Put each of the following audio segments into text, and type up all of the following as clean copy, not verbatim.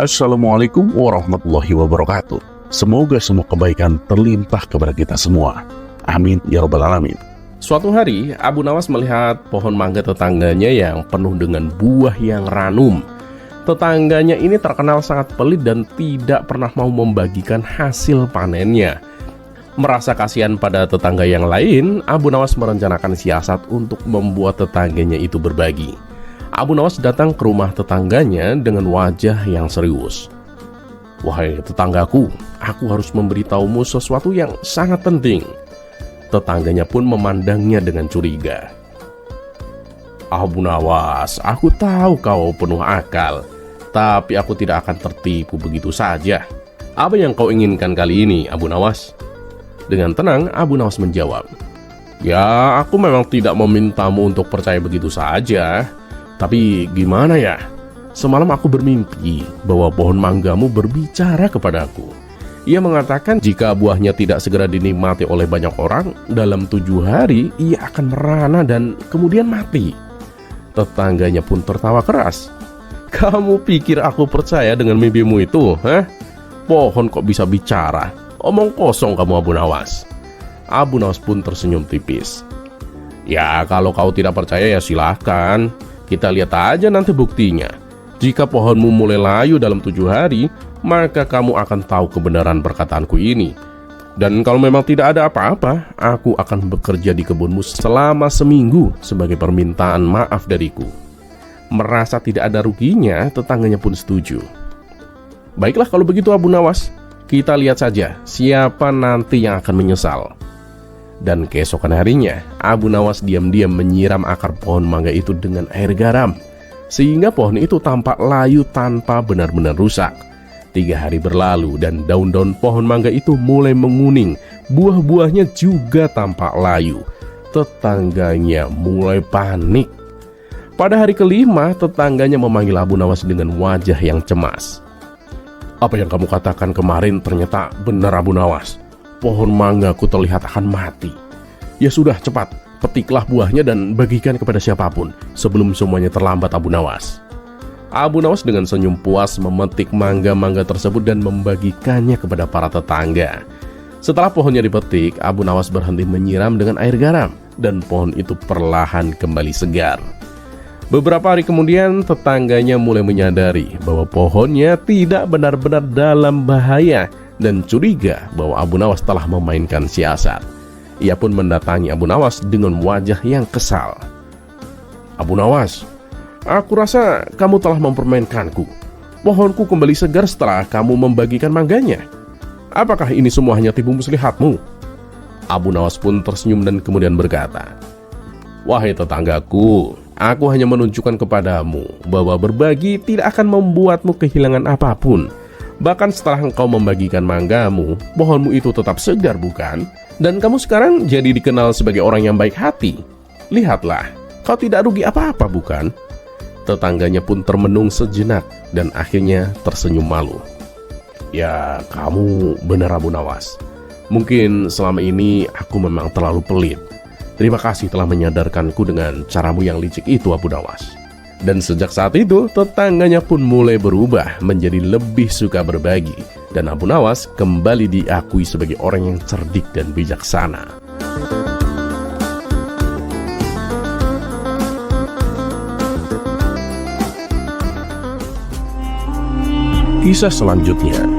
Assalamualaikum warahmatullahi wabarakatuh. Semoga semua kebaikan terlimpah kepada kita semua. Amin ya rabbal alamin. Suatu hari, Abu Nawas melihat pohon mangga tetangganya yang penuh dengan buah yang ranum. Tetangganya ini terkenal sangat pelit dan tidak pernah mau membagikan hasil panennya. Merasa kasihan pada tetangga yang lain, Abu Nawas merencanakan siasat untuk membuat tetangganya itu berbagi. Abu Nawas datang ke rumah tetangganya dengan wajah yang serius. "Wahai tetanggaku, aku harus memberitahumu sesuatu yang sangat penting." Tetangganya pun memandangnya dengan curiga. "Abu Nawas, aku tahu kau penuh akal, tapi aku tidak akan tertipu begitu saja. Apa yang kau inginkan kali ini, Abu Nawas?" Dengan tenang, Abu Nawas menjawab, "Ya, aku memang tidak memintamu untuk percaya begitu saja. Tapi gimana ya? Semalam aku bermimpi bahwa pohon manggamu berbicara kepadaku. Ia mengatakan jika buahnya tidak segera dinikmati oleh banyak orang, dalam 7 hari ia akan merana dan kemudian mati." Tetangganya pun tertawa keras. "Kamu pikir aku percaya dengan mimpimu itu? Hah? Pohon kok bisa bicara? Omong kosong kamu, Abu Nawas." Abu Nawas pun tersenyum tipis. "Ya, kalau kau tidak percaya ya silahkan. Kita lihat aja nanti buktinya. Jika pohonmu mulai layu dalam 7 hari, maka kamu akan tahu kebenaran perkataanku ini. Dan kalau memang tidak ada apa-apa, aku akan bekerja di kebunmu selama seminggu sebagai permintaan maaf dariku." Merasa tidak ada ruginya, tetangganya pun setuju. "Baiklah kalau begitu Abu Nawas, kita lihat saja siapa nanti yang akan menyesal." Dan keesokan harinya, Abu Nawas diam-diam menyiram akar pohon mangga itu dengan air garam, sehingga pohon itu tampak layu tanpa benar-benar rusak. 3 hari berlalu dan daun-daun pohon mangga itu mulai menguning, buah-buahnya juga tampak layu. Tetangganya mulai panik. Pada hari kelima, tetangganya memanggil Abu Nawas dengan wajah yang cemas. "Apa yang kamu katakan kemarin ternyata benar, Abu Nawas. Pohon manggaku terlihat akan mati. Ya sudah, cepat, petiklah buahnya dan bagikan kepada siapapun sebelum semuanya terlambat, Abu Nawas." Abu Nawas dengan senyum puas memetik mangga-mangga tersebut dan membagikannya kepada para tetangga. Setelah pohonnya dipetik, Abu Nawas berhenti menyiram dengan air garam dan pohon itu perlahan kembali segar. Beberapa hari kemudian, tetangganya mulai menyadari bahwa pohonnya tidak benar-benar dalam bahaya dan curiga bahwa Abu Nawas telah memainkan siasat. Ia pun mendatangi Abu Nawas dengan wajah yang kesal. "Abu Nawas, aku rasa kamu telah mempermainkanku. Pohonku kembali segar setelah kamu membagikan mangganya. Apakah ini semua hanya tipu muslihatmu?" Abu Nawas pun tersenyum dan kemudian berkata, "Wahai tetanggaku, aku hanya menunjukkan kepadamu bahwa berbagi tidak akan membuatmu kehilangan apapun. Bahkan setelah engkau membagikan manggamu, pohonmu itu tetap segar, bukan? Dan kamu sekarang jadi dikenal sebagai orang yang baik hati. Lihatlah, kau tidak rugi apa-apa, bukan?" Tetangganya pun termenung sejenak dan akhirnya tersenyum malu. "Ya, kamu benar, Abu Nawas. Mungkin selama ini aku memang terlalu pelit. Terima kasih telah menyadarkanku dengan caramu yang licik itu, Abu Nawas." Dan sejak saat itu, tetangganya pun mulai berubah menjadi lebih suka berbagi. Dan Abu Nawas kembali diakui sebagai orang yang cerdik dan bijaksana. Kisah selanjutnya.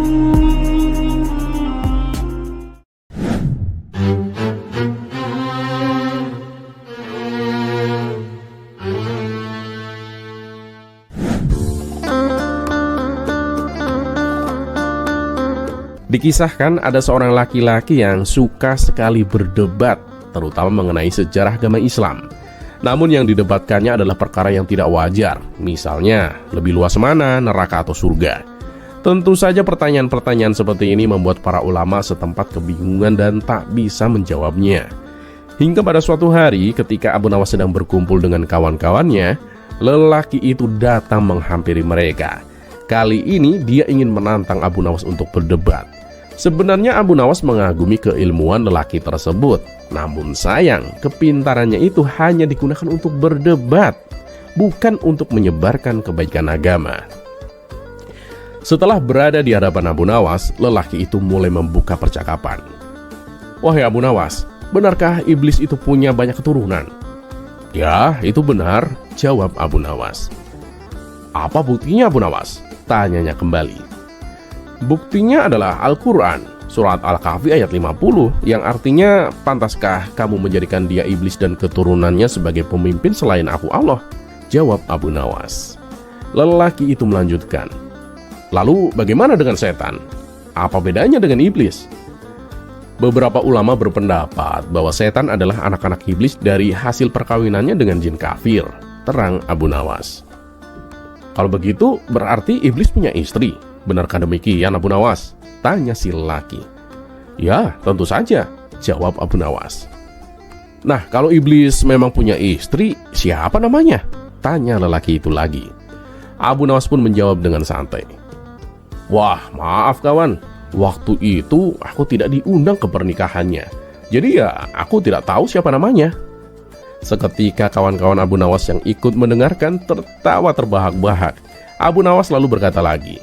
Dikisahkan ada seorang laki-laki yang suka sekali berdebat, terutama mengenai sejarah agama Islam. Namun yang didebatkannya adalah perkara yang tidak wajar, misalnya lebih luas mana, neraka atau surga. Tentu saja pertanyaan-pertanyaan seperti ini membuat para ulama setempat kebingungan dan tak bisa menjawabnya. Hingga pada suatu hari ketika Abu Nawas sedang berkumpul dengan kawan-kawannya, lelaki itu datang menghampiri mereka. Kali ini dia ingin menantang Abu Nawas untuk berdebat. Sebenarnya Abu Nawas mengagumi keilmuan lelaki tersebut. Namun sayang, kepintarannya itu hanya digunakan untuk berdebat, bukan untuk menyebarkan kebaikan agama. Setelah berada di hadapan Abu Nawas, lelaki itu mulai membuka percakapan. "Wahai Abu Nawas, benarkah iblis itu punya banyak keturunan?" "Ya, itu benar," jawab Abu Nawas. "Apa buktinya Abu Nawas?" tanyanya kembali. "Buktinya adalah Al-Quran, surat Al-Kahfi ayat 50, yang artinya, pantaskah kamu menjadikan dia iblis dan keturunannya sebagai pemimpin selain aku Allah?" jawab Abu Nawas. Lelaki itu melanjutkan, "Lalu bagaimana dengan setan? Apa bedanya dengan iblis?" Beberapa ulama berpendapat bahwa setan adalah anak-anak iblis dari hasil perkawinannya dengan jin kafir, terang Abu Nawas. "Kalau begitu berarti iblis punya istri, benarkah demikian Abu Nawas?" tanya si lelaki. "Ya, tentu saja," jawab Abu Nawas. "Nah, kalau iblis memang punya istri, siapa namanya?" tanya lelaki itu lagi. Abu Nawas pun menjawab dengan santai, "Wah, maaf kawan, waktu itu aku tidak diundang ke pernikahannya, jadi ya aku tidak tahu siapa namanya." Seketika kawan-kawan Abu Nawas yang ikut mendengarkan tertawa terbahak-bahak. Abu Nawas lalu berkata lagi,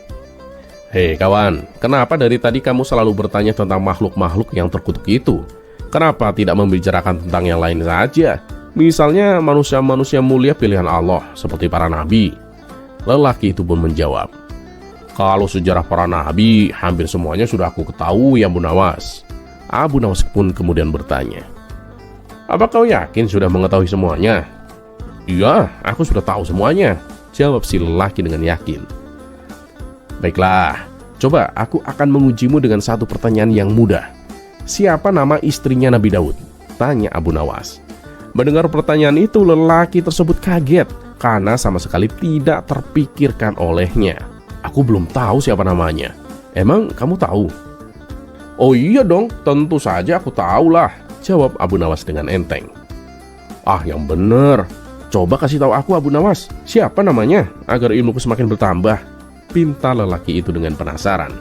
"Hei kawan, kenapa dari tadi kamu selalu bertanya tentang makhluk-makhluk yang terkutuk itu? Kenapa tidak membicarakan tentang yang lain saja? Misalnya manusia-manusia mulia pilihan Allah seperti para nabi." Lelaki itu pun menjawab, "Kalau sejarah para nabi hampir semuanya sudah aku ketahui Abu Nawas." Abu Nawas pun kemudian bertanya, "Apa kau yakin sudah mengetahui semuanya?" "Iya, aku sudah tahu semuanya," jawab si lelaki dengan yakin. "Baiklah, coba aku akan mengujimu dengan satu pertanyaan yang mudah. Siapa nama istrinya Nabi Daud?" tanya Abu Nawas. Mendengar pertanyaan itu, lelaki tersebut kaget karena sama sekali tidak terpikirkan olehnya. "Aku belum tahu siapa namanya. Emang kamu tahu?" "Oh iya dong, tentu saja aku tahulah," jawab Abu Nawas dengan enteng. "Ah, yang bener. Coba kasih tahu aku Abu Nawas, siapa namanya agar ilmuku semakin bertambah," pinta lelaki itu dengan penasaran.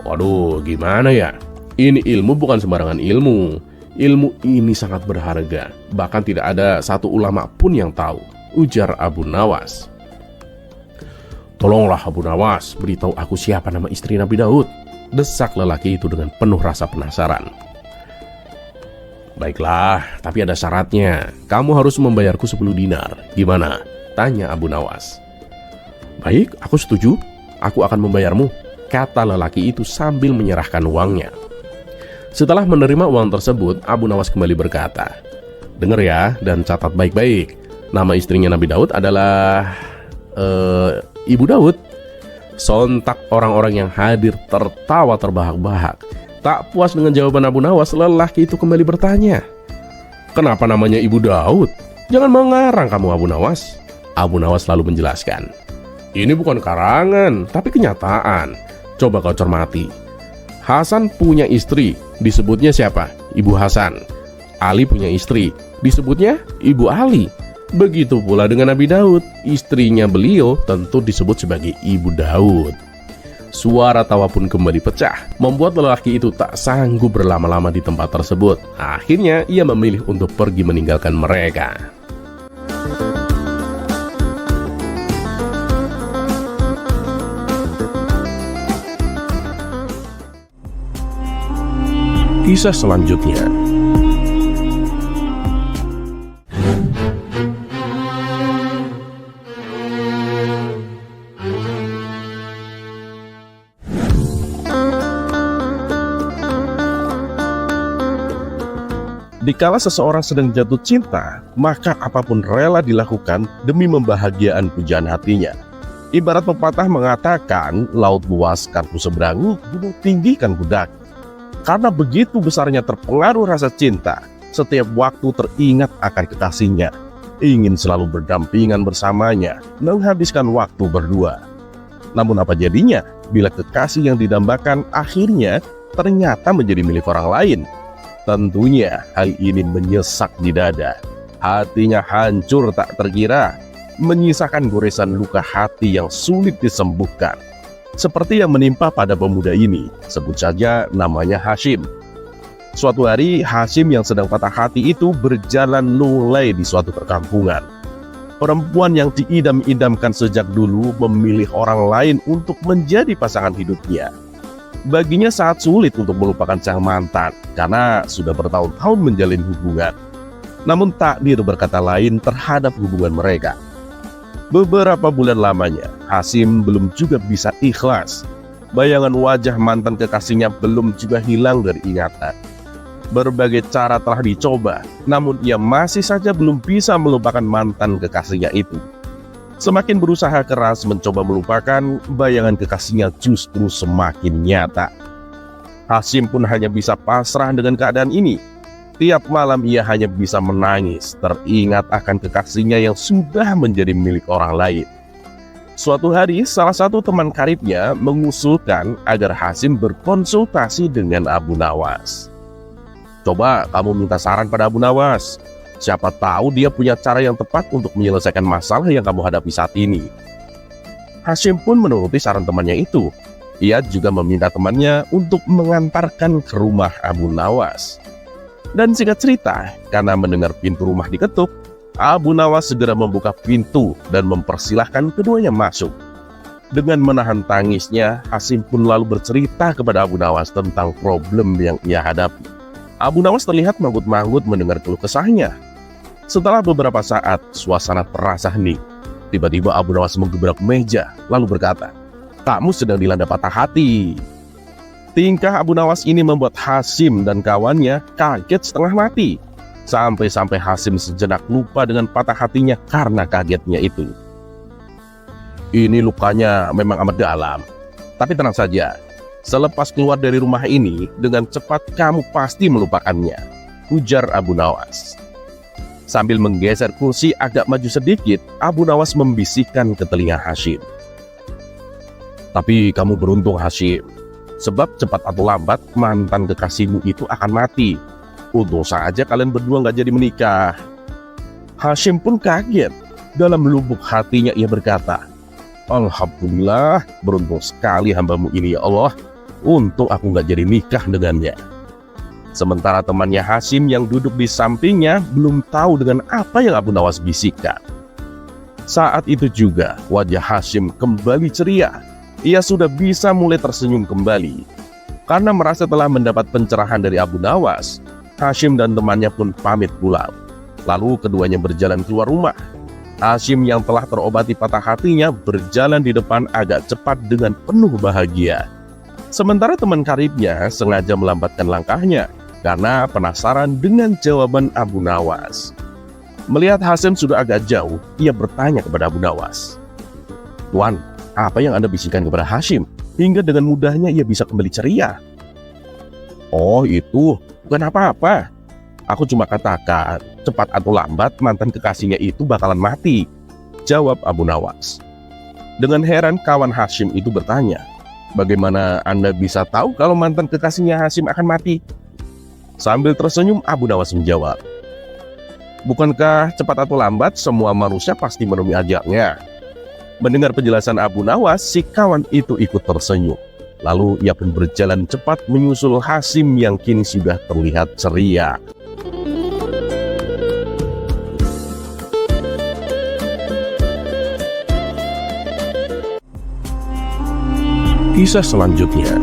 "Waduh, gimana ya? Ini ilmu bukan sembarangan ilmu. Ilmu ini sangat berharga, bahkan tidak ada satu ulama pun yang tahu," ujar Abu Nawas. "Tolonglah Abu Nawas, beritahu aku siapa nama istri Nabi Daud," desak lelaki itu dengan penuh rasa penasaran. "Baiklah, tapi ada syaratnya. Kamu harus membayarku 10 dinar. Gimana?" tanya Abu Nawas. "Baik, aku setuju. Aku akan membayarmu," kata lelaki itu sambil menyerahkan uangnya. Setelah menerima uang tersebut, Abu Nawas kembali berkata, "Dengar ya, dan catat baik-baik. Nama istrinya Nabi Daud adalah Ibu Daud." Sontak orang-orang yang hadir tertawa terbahak-bahak. Tak puas dengan jawaban Abu Nawas, lelaki itu kembali bertanya, "Kenapa namanya Ibu Daud? Jangan mengarang kamu Abu Nawas." Abu Nawas lalu menjelaskan, "Ini bukan karangan, tapi kenyataan. Coba kau cermati. Hasan punya istri, disebutnya siapa? Ibu Hasan. Ali punya istri, disebutnya Ibu Ali. Begitu pula dengan Nabi Daud, istrinya beliau tentu disebut sebagai Ibu Daud." Suara tawa pun kembali pecah, membuat lelaki itu tak sanggup berlama-lama di tempat tersebut. Akhirnya ia memilih untuk pergi meninggalkan mereka. Kisah selanjutnya. Dikala seseorang sedang jatuh cinta, maka apapun rela dilakukan demi membahagiaan pujaan hatinya. Ibarat pepatah mengatakan, laut luas kan ku seberangi, gunung tinggi kan ku daki. Karena begitu besarnya terpengaruh rasa cinta, setiap waktu teringat akan kekasihnya, ingin selalu berdampingan bersamanya, menghabiskan waktu berdua. Namun apa jadinya bila kekasih yang didambakan akhirnya ternyata menjadi milik orang lain? Tentunya hal ini menyesak di dada. Hatinya hancur tak terkira, menyisakan goresan luka hati yang sulit disembuhkan. Seperti yang menimpa pada pemuda ini, sebut saja namanya Hashim. Suatu hari Hashim yang sedang patah hati itu berjalan lunglai di suatu perkampungan. Perempuan yang diidam-idamkan sejak dulu memilih orang lain untuk menjadi pasangan hidupnya. Baginya sangat sulit untuk melupakan sang mantan karena sudah bertahun-tahun menjalin hubungan. Namun takdir berkata lain terhadap hubungan mereka. Beberapa bulan lamanya, Hasyim belum juga bisa ikhlas. Bayangan wajah mantan kekasihnya belum juga hilang dari ingatan. Berbagai cara telah dicoba, namun ia masih saja belum bisa melupakan mantan kekasihnya itu. Semakin berusaha keras mencoba melupakan, bayangan kekasihnya justru semakin nyata. Hasyim pun hanya bisa pasrah dengan keadaan ini. Tiap malam ia hanya bisa menangis, teringat akan kekasihnya yang sudah menjadi milik orang lain. Suatu hari, salah satu teman karibnya mengusulkan agar Hasyim berkonsultasi dengan Abu Nawas. Coba kamu minta saran pada Abu Nawas. Siapa tahu dia punya cara yang tepat untuk menyelesaikan masalah yang kamu hadapi saat ini. Hasyim pun menuruti saran temannya itu. Ia juga meminta temannya untuk mengantarkan ke rumah Abu Nawas. Dan singkat cerita, karena mendengar pintu rumah diketuk, Abu Nawas segera membuka pintu dan mempersilahkan keduanya masuk. Dengan menahan tangisnya, Hasyim pun lalu bercerita kepada Abu Nawas tentang problem yang ia hadapi. Abu Nawas terlihat manggut-manggut mendengar keluh kesahnya. Setelah beberapa saat, suasana terasa hening. Tiba-tiba Abu Nawas menggebrak meja, lalu berkata, "Kamu sedang dilanda patah hati." Tingkah Abu Nawas ini membuat Hasyim dan kawannya kaget setengah mati. Sampai-sampai Hasyim sejenak lupa dengan patah hatinya karena kagetnya itu. "Ini lukanya memang amat dalam. Tapi tenang saja. Selepas keluar dari rumah ini, dengan cepat kamu pasti melupakannya," ujar Abu Nawas. Sambil menggeser kursi agak maju sedikit, Abu Nawas membisikkan ke telinga Hasyim. "Tapi kamu beruntung, Hasyim. Sebab cepat atau lambat mantan kekasihmu itu akan mati. Untung saja kalian berdua nggak jadi menikah." Hasyim pun kaget. Dalam lubuk hatinya ia berkata, "Alhamdulillah, beruntung sekali hambamu ini ya Allah. Untung aku nggak jadi nikah dengannya." Sementara temannya Hasyim yang duduk di sampingnya belum tahu dengan apa yang Abu Nawas bisikkan. Saat itu juga wajah Hasyim kembali ceria. Ia sudah bisa mulai tersenyum kembali. Karena merasa telah mendapat pencerahan dari Abu Nawas, Hasyim dan temannya pun pamit pulang. Lalu keduanya berjalan keluar rumah. Hasyim yang telah terobati patah hatinya berjalan di depan agak cepat dengan penuh bahagia. Sementara teman karibnya sengaja melambatkan langkahnya karena penasaran dengan jawaban Abu Nawas. Melihat Hasyim sudah agak jauh, ia bertanya kepada Abu Nawas, "Tuan, apa yang Anda bisikan kepada Hasyim hingga dengan mudahnya ia bisa kembali ceria?" "Oh itu, bukan apa-apa. Aku cuma katakan, cepat atau lambat mantan kekasihnya itu bakalan mati," jawab Abu Nawas. Dengan heran kawan Hasyim itu bertanya, "Bagaimana Anda bisa tahu kalau mantan kekasihnya Hasyim akan mati?" Sambil tersenyum Abu Nawas menjawab, "Bukankah cepat atau lambat semua manusia pasti menemui ajalnya?" Mendengar penjelasan Abu Nawas, si kawan itu ikut tersenyum. Lalu ia pun berjalan cepat menyusul Hasyim yang kini sudah terlihat ceria. Kisah selanjutnya.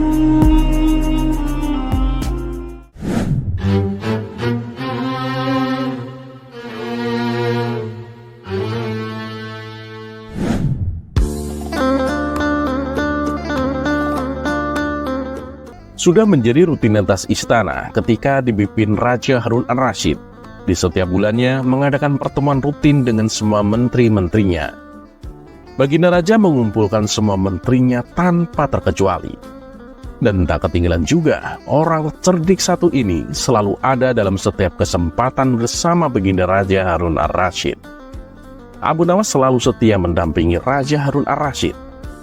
Sudah menjadi rutinitas istana ketika dipimpin Raja Harun Ar-Rasyid. Di setiap bulannya mengadakan pertemuan rutin dengan semua menteri-menterinya. Baginda Raja mengumpulkan semua menterinya tanpa terkecuali. Dan tak ketinggalan juga, orang cerdik satu ini selalu ada dalam setiap kesempatan bersama Baginda Raja Harun Ar-Rasyid. Abu Nawas selalu setia mendampingi Raja Harun Ar-Rasyid.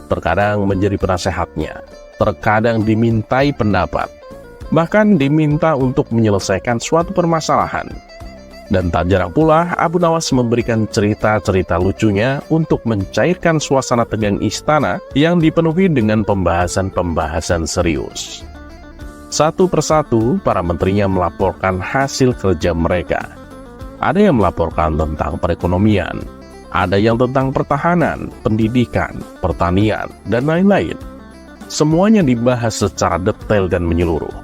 Terkadang menjadi penasehatnya, terkadang dimintai pendapat, bahkan diminta untuk menyelesaikan suatu permasalahan. Dan tak jarang pula Abu Nawas memberikan cerita-cerita lucunya untuk mencairkan suasana tegang istana yang dipenuhi dengan pembahasan-pembahasan serius. Satu persatu para menterinya melaporkan hasil kerja mereka. Ada yang melaporkan tentang perekonomian, Ada yang tentang pertahanan, pendidikan, pertanian, dan lain-lain. Semuanya dibahas secara detail dan menyeluruh.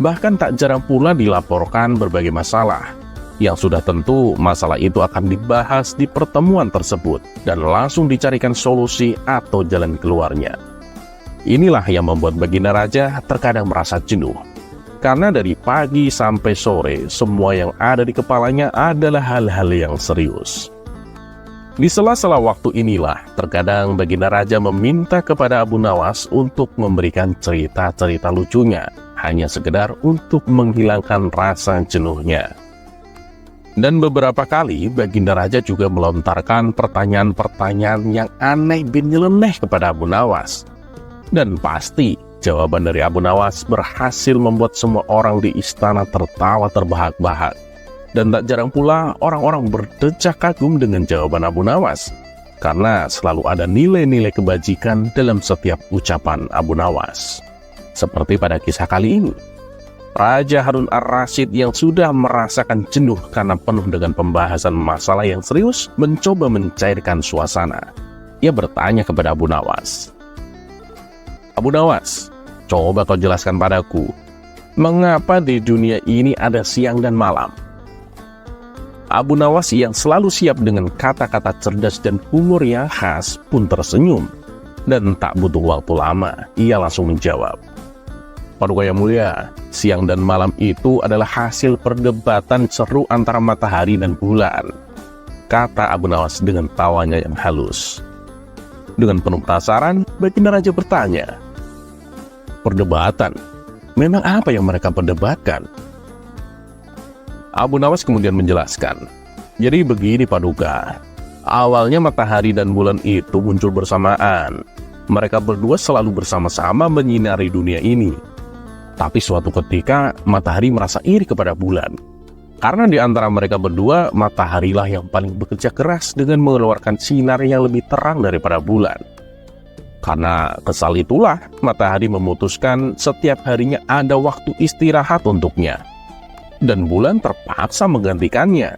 Bahkan tak jarang pula dilaporkan berbagai masalah, yang sudah tentu masalah itu akan dibahas di pertemuan tersebut dan langsung dicarikan solusi atau jalan keluarnya. Inilah yang membuat Baginda Raja terkadang merasa jenuh. Karena dari pagi sampai sore, semua yang ada di kepalanya adalah hal-hal yang serius. Di sela-sela waktu inilah, terkadang Baginda Raja meminta kepada Abu Nawas untuk memberikan cerita-cerita lucunya, hanya sekedar untuk menghilangkan rasa jenuhnya. Dan beberapa kali, Baginda Raja juga melontarkan pertanyaan-pertanyaan yang aneh bin nyeleneh kepada Abu Nawas. Dan pasti, jawaban dari Abu Nawas berhasil membuat semua orang di istana tertawa terbahak-bahak. Dan tak jarang pula orang-orang berdecak kagum dengan jawaban Abu Nawas, karena selalu ada nilai-nilai kebajikan dalam setiap ucapan Abu Nawas. Seperti pada kisah kali ini, Raja Harun ar-Rasyid yang sudah merasakan jenuh karena penuh dengan pembahasan masalah yang serius, mencoba mencairkan suasana. Ia bertanya kepada Abu Nawas, "Abu Nawas, coba kau jelaskan padaku, mengapa di dunia ini ada siang dan malam?" Abu Nawas yang selalu siap dengan kata-kata cerdas dan humor yang khas pun tersenyum. Dan tak butuh waktu lama, ia langsung menjawab, "Paduka yang mulia, siang dan malam itu adalah hasil perdebatan seru antara matahari dan bulan," kata Abu Nawas dengan tawanya yang halus. Dengan penuh penasaran, Baginda Raja bertanya, "Perdebatan? Memang apa yang mereka perdebatkan?" Abu Nawas kemudian menjelaskan, "Jadi begini Paduka, awalnya matahari dan bulan itu muncul bersamaan. Mereka berdua selalu bersama-sama menyinari dunia ini. Tapi suatu ketika matahari merasa iri kepada bulan. Karena di antara mereka berdua, mataharilah yang paling bekerja keras dengan mengeluarkan sinar yang lebih terang daripada bulan. Karena kesal itulah, matahari memutuskan setiap harinya ada waktu istirahat untuknya. Dan bulan terpaksa menggantikannya."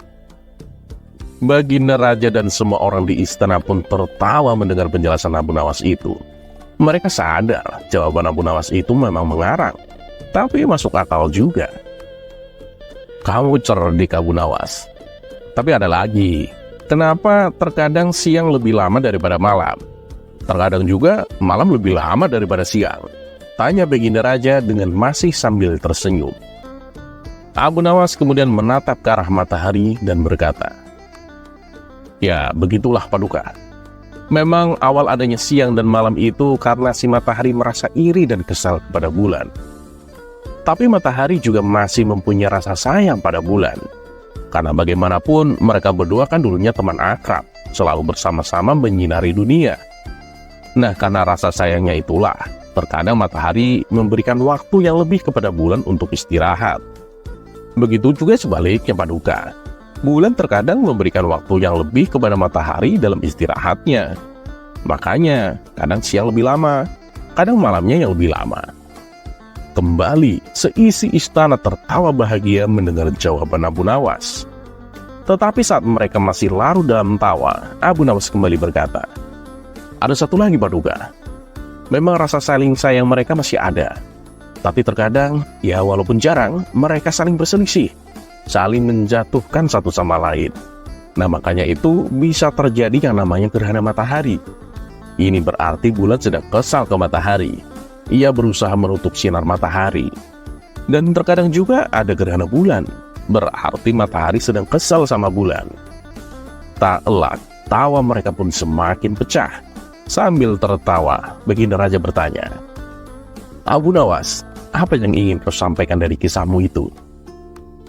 Baginda Raja dan semua orang di istana pun tertawa mendengar penjelasan Abu Nawas itu. Mereka sadar jawaban Abu Nawas itu memang mengarang, tapi masuk akal juga. "Kamu cerdik Abu Nawas. Tapi ada lagi, kenapa terkadang siang lebih lama daripada malam? Terkadang juga malam lebih lama daripada siang?" tanya Baginda Raja dengan masih sambil tersenyum. Abu Nawas kemudian menatap ke arah matahari dan berkata, "Ya, begitulah Paduka. Memang awal adanya siang dan malam itu karena si matahari merasa iri dan kesal kepada bulan. Tapi matahari juga masih mempunyai rasa sayang pada bulan. Karena bagaimanapun mereka berdua kan dulunya teman akrab, selalu bersama-sama menyinari dunia. Nah, karena rasa sayangnya itulah, terkadang matahari memberikan waktu yang lebih kepada bulan untuk istirahat. Begitu juga sebaliknya Paduka. Bulan terkadang memberikan waktu yang lebih kepada matahari dalam istirahatnya. Makanya kadang siang lebih lama, kadang malamnya yang lebih lama." Kembali, seisi istana tertawa bahagia mendengar jawaban Abu Nawas. Tetapi saat mereka masih larut dalam tawa, Abu Nawas kembali berkata, "Ada satu lagi Paduka. Memang rasa saling sayang mereka masih ada. Tapi terkadang, ya walaupun jarang, mereka saling berselisih, saling menjatuhkan satu sama lain. Nah makanya itu bisa terjadi yang namanya gerhana matahari. Ini berarti bulan sedang kesal ke matahari. Ia berusaha menutup sinar matahari. Dan terkadang juga ada gerhana bulan, berarti matahari sedang kesal sama bulan." Tak elak, tawa mereka pun semakin pecah. Sambil tertawa, Baginda Raja bertanya, "Abu Nawas, apa yang ingin kau sampaikan dari kisahmu itu?"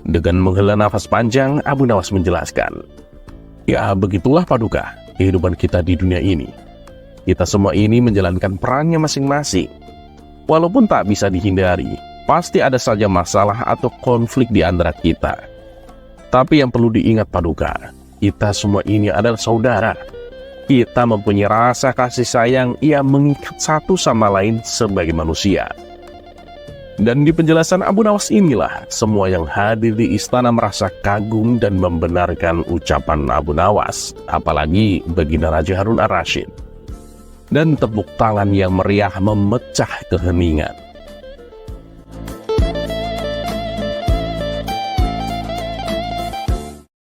Dengan menghela nafas panjang, Abu Nawas menjelaskan, "Ya begitulah Paduka, kehidupan kita di dunia ini. Kita semua ini menjalankan perannya masing-masing. Walaupun tak bisa dihindari, pasti ada saja masalah atau konflik di antara kita. Tapi yang perlu diingat Paduka, kita semua ini adalah saudara. Kita mempunyai rasa kasih sayang yang mengikat satu sama lain sebagai manusia. Dan di penjelasan Abu Nawas inilah semua yang hadir di istana merasa kagum dan membenarkan ucapan Abu Nawas, apalagi baginda Raja Harun ar-Rasyid. Dan tepuk tangan yang meriah memecah keheningan.